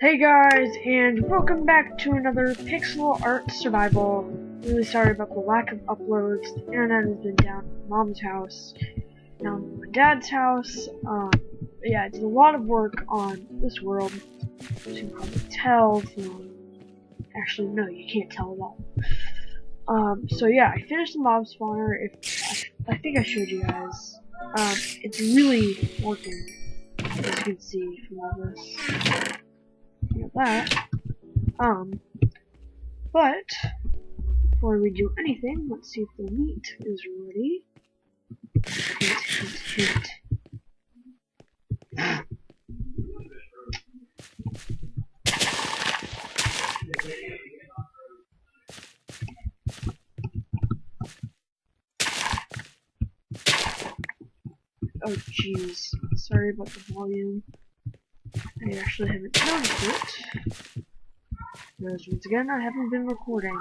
Hey guys, and welcome back to another pixel art survival. Really sorry about the lack of uploads. The internet has been down at mom's house, now my dad's house. Yeah, I did a lot of work on this world, as you can probably tell from. Actually, no, you can't tell at all. So yeah, I finished the mob spawner. I think I showed you guys. It's really working, as you can see from all this. That. But before we do anything, let's see if the meat is ready. Hint. Oh jeez, sorry about the volume. I actually haven't noticed it. Because once again, I haven't been recording.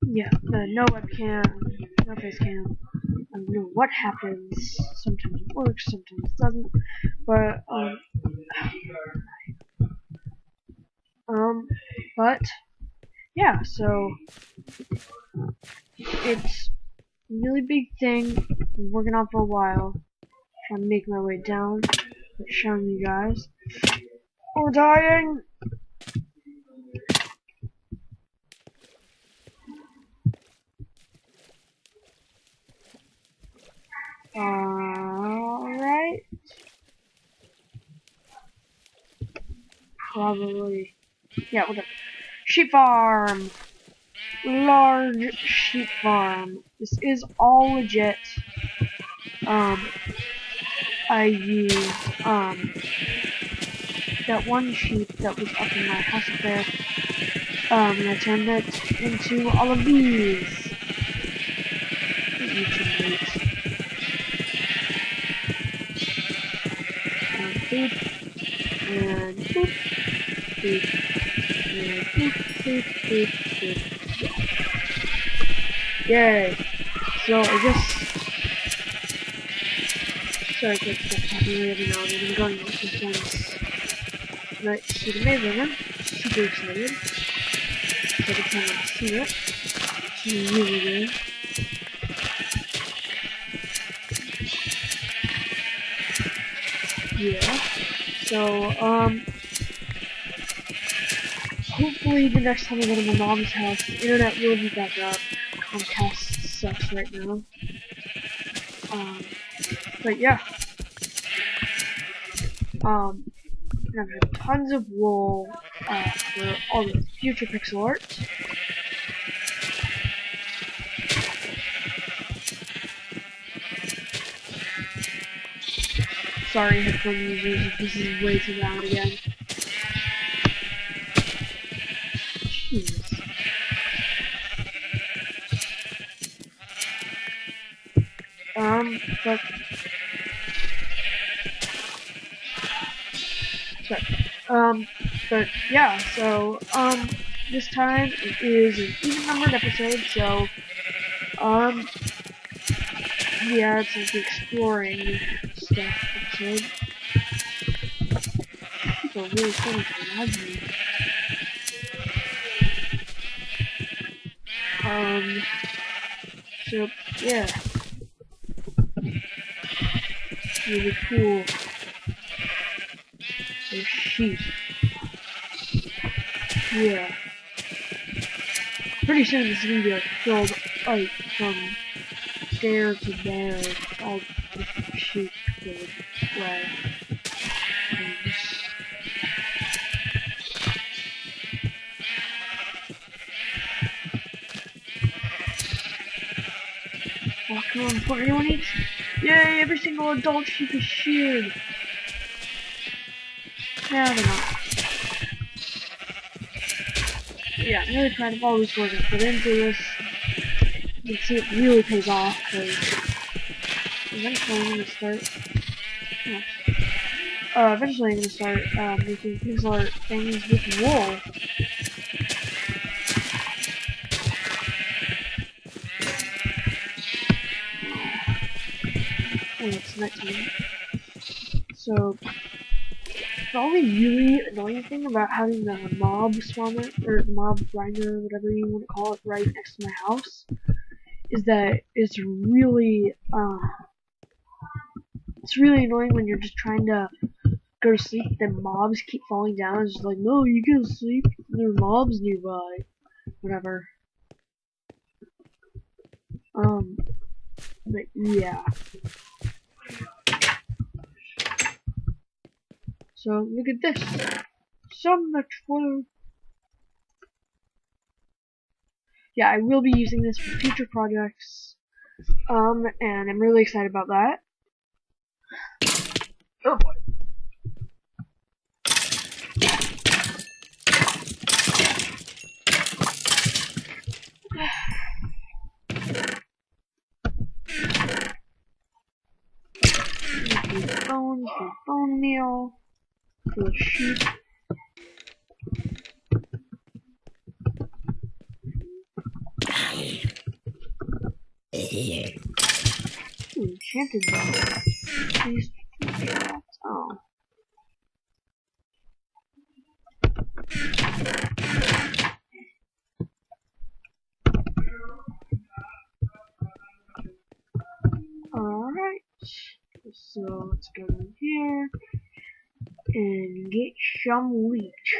Yeah, no webcam, no face cam. I don't know what happens. Sometimes it works, sometimes it doesn't. But, but, yeah, so, it's a really big thing. I've been working on for a while. Trying to make my way down. Showing you guys. We're dying! Alright. Probably. Yeah, whatever. Sheep farm! Large sheep farm. This is all legit. I used, that one sheep that was up in my house up there, and I turned it into all of these. Boop, and boop, boop, and boop, boop, boop, boop. Yay! So I guess. Sorry, I get stuff happening every now and then. I'm going with some friends tonight to see the Beilinson. Super excited. Every time I see it, it's really good. Yeah. So, hopefully the next time I go to my mom's house, the internet will be back up. Comcast sucks right now. But yeah. And I've had tons of wool, for all the future pixel art. Sorry, headphone users, if this is way too loud again. Jeez. But sorry. But yeah, so, this time it is an even numbered episode, so, yeah, it's like the exploring stuff episode. People are really starting to love me. So, yeah. Really cool. There's sheep. Yeah. Pretty soon this is gonna be like filled like from there to there. All different sheep filled way. Oh, come on, before anyone eats. Yay, every single adult sheep is sheared. No, they're not. Yeah, I'm really proud of all this work I put into this. You can see it really pays off, because eventually I'm going to start... eventually I'm going to start making pixel art things with wool. Oh, it's nighttime. So the only really annoying thing about having the mob spawner or mob grinder, whatever you want to call it, right next to my house is that it's really annoying when you're just trying to go to sleep, then mobs keep falling down. It's just like, no, you can sleep. There are mobs nearby. Whatever. But yeah. So look at this. So much fun. Yeah, I will be using this for future projects. And I'm really excited about that. Oh boy. Bones for bone meal for the sheep. Enchanted bow. These shots. Oh. Alright. So let's go in here and get some leech.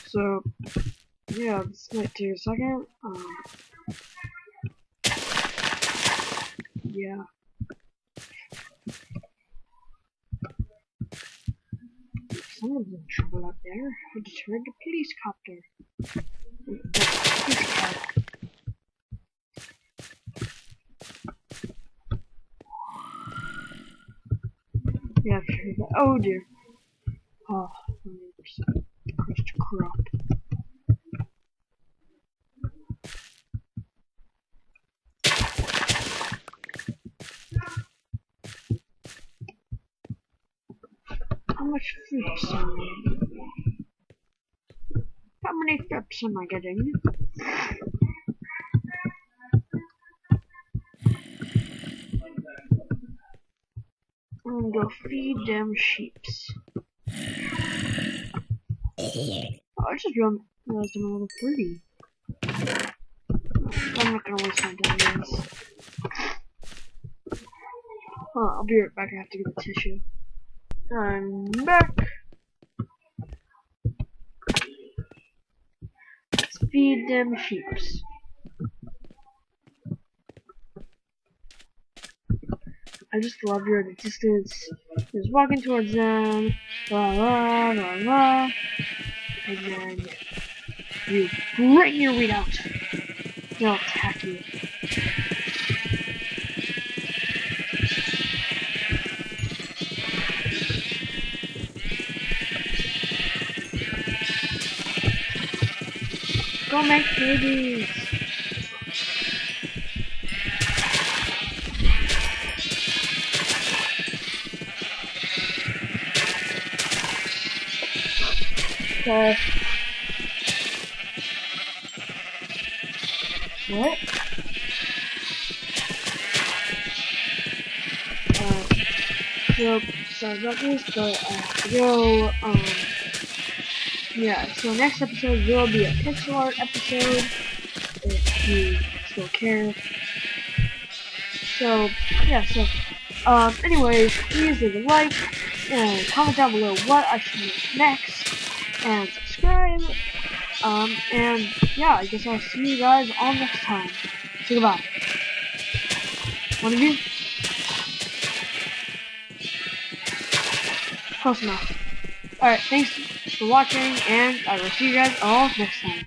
So, yeah, this might take a second. Yeah. Someone's in trouble up there. I just heard the police copter. Yeah, I've heard that. Oh dear. Oh, 100%. Crushed crop. How much flips am I? How many flips am I getting? I'm gonna go feed them sheeps. Oh, I just realized I'm level 30. I'm not gonna waste my time on this. I'll be right back. I have to get a tissue. I'm back. Let's feed them sheeps. I just love your distance. Just walking towards them. La la la la. And then you bring your weed out. They'll attack you. Go make babies. Okay. What? So sorry about this, but I have to go. Yeah. So next episode will be a pixel art episode, if you still care. So yeah. So anyways, please leave a like and comment down below what I should make next, and subscribe. And yeah, I guess I'll see you guys all next time. So goodbye. One of you? Close enough. Alright, thanks. for watching, and I will see you guys all next time.